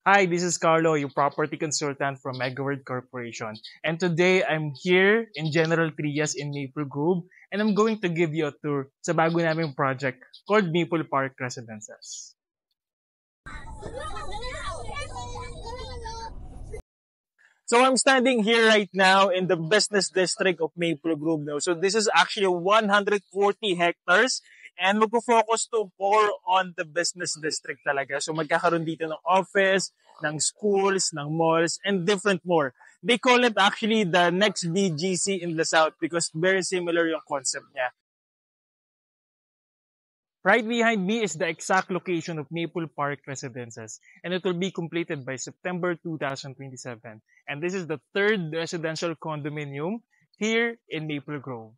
Hi, this is Carlo, your property consultant from Megaword Corporation. And today I'm here in General Trias in Maple Grove and I'm going to give you a tour sa bago naming project called Maple Park Residences. So I'm standing here right now in the business district of Maple Grove now. So this is actually 140 hectares and magpo-focus to more on the business district talaga. So magkakaroon dito ng office, ng schools, ng malls, and different more. They call it actually the next BGC in the South because very similar yung concept niya. Right behind me is the exact location of Maple Park Residences, and it will be completed by September 2027. And this is the third residential condominium here in Maple Grove.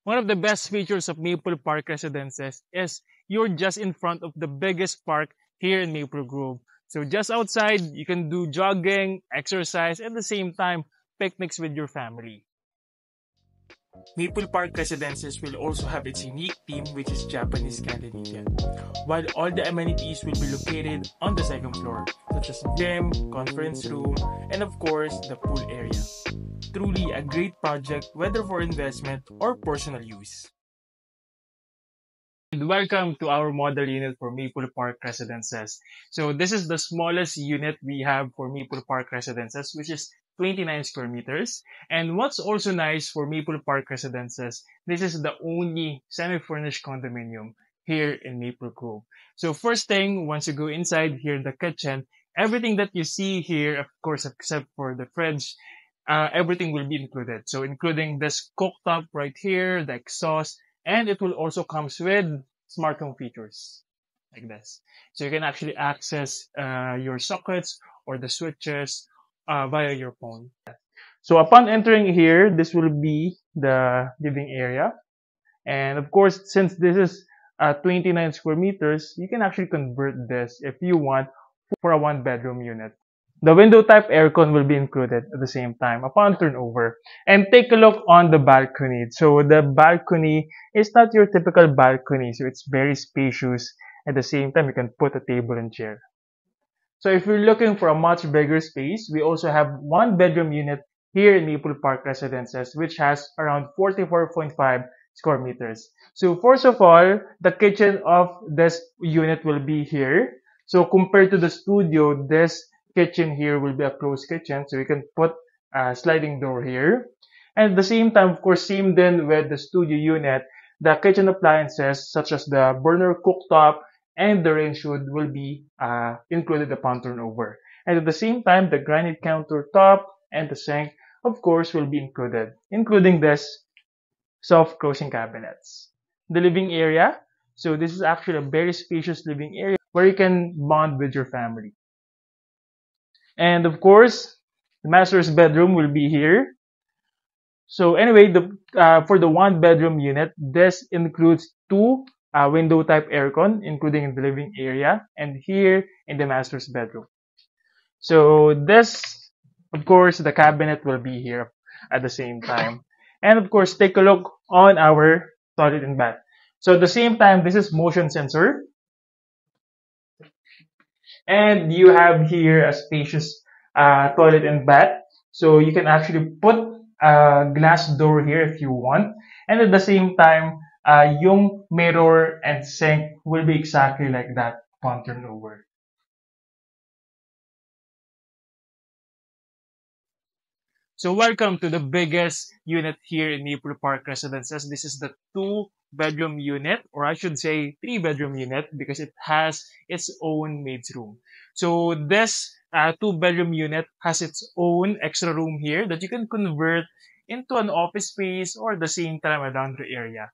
One of the best features of Maple Park Residences is you're just in front of the biggest park here in Maple Grove. So just outside, you can do jogging, exercise, and at the same time, picnics with your family. Maple Park Residences will also have its unique theme, which is Japanese Scandinavian, while all the amenities will be located on the second floor, such as gym, conference room, and of course, the pool area. Truly a great project, whether for investment or personal use. And welcome to our model unit for Maple Park Residences. So this is the smallest unit we have for Maple Park Residences, which is 29 square meters. And what's also nice for Maple Park Residences, this is the only semi-furnished condominium here in Maple Grove. So first thing, once you go inside here in the kitchen, everything that you see here, of course, except for the fridge, everything will be included. So including this cooktop right here, the exhaust, and it will also comes with smart home features like this. So you can actually access your sockets or the switches via your phone. So upon entering here, this will be the living area. And of course, since this is 29 square meters, you can actually convert this if you want for a one bedroom unit. The window type aircon will be included at the same time upon turnover. And take a look on the balcony. So the balcony is not your typical balcony. So it's very spacious. At the same time, you can put a table and chair. So if you're looking for a much bigger space, we also have one bedroom unit here in Maple Park Residences, which has around 44.5 square meters. So first of all, the kitchen of this unit will be here. So compared to the studio, this kitchen here will be a closed kitchen. So you can put a sliding door here. And at the same time, of course, same then with the studio unit, the kitchen appliances such as the burner cooktop and the range hood will be included upon turnover. And at the same time, the granite countertop and the sink, of course, will be included, including this soft closing cabinets. The living area. So this is actually a very spacious living area where you can bond with your family. And of course, the master's bedroom will be here. So anyway, for the one bedroom unit, this includes two window type aircon, including in the living area and here in the master's bedroom. So this, of course, the cabinet will be here at the same time. And of course, take a look on our toilet and bath. So at the same time, this is motion sensor. And you have here a spacious toilet and bath. So you can actually put a glass door here if you want. And at the same time, yung mirror and sink will be exactly like that upon turnover. So welcome to the biggest unit here in Maple Park Residences. This is the two-bedroom unit, or I should say three-bedroom unit because it has its own maid's room. So this two-bedroom unit has its own extra room here that you can convert into an office space or at the same time a laundry area.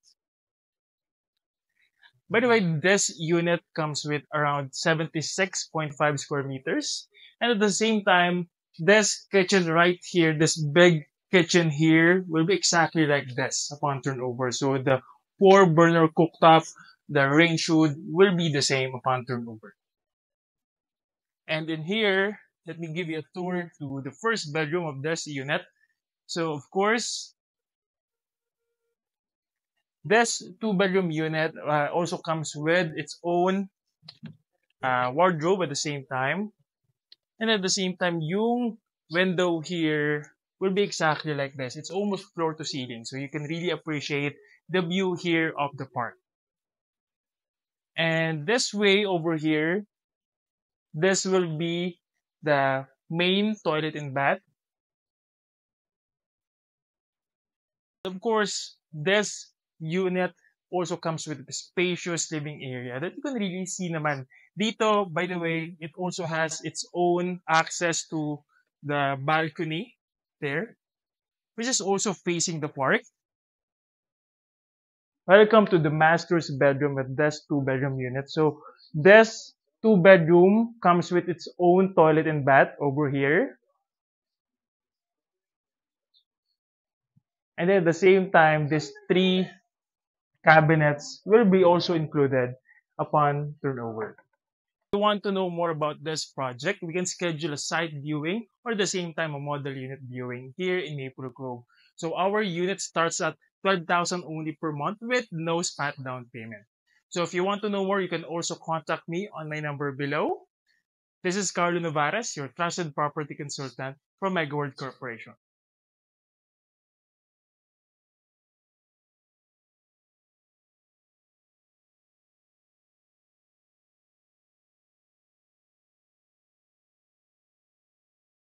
By the way, this unit comes with around 76.5 square meters. And at the same time, this kitchen right here, this big kitchen here will be exactly like this upon turnover. So the four burner cooktop, the range hood will be the same upon turnover. And in here, let me give you a tour to the first bedroom of this unit. So of course, this two-bedroom unit also comes with its own wardrobe at the same time. And at the same time, yung window here will be exactly like this. It's almost floor to ceiling. So you can really appreciate the view here of the park. And this way over here, this will be the main toilet and bath. Of course, this unit also comes with a spacious living area that you can really see naman. Dito, by the way, it also has its own access to the balcony there, which is also facing the park. Welcome to the master's bedroom with this two-bedroom unit. So this two-bedroom comes with its own toilet and bath over here. And then at the same time, these three cabinets will be also included upon turnover. If you want to know more about this project, we can schedule a site viewing or at the same time a model unit viewing here in Maple Grove. So our unit starts at 12,000 only per month with no spot down payment. So if you want to know more, you can also contact me on my number below. This is Carlo Novares, your trusted property consultant from Megaworld Corporation.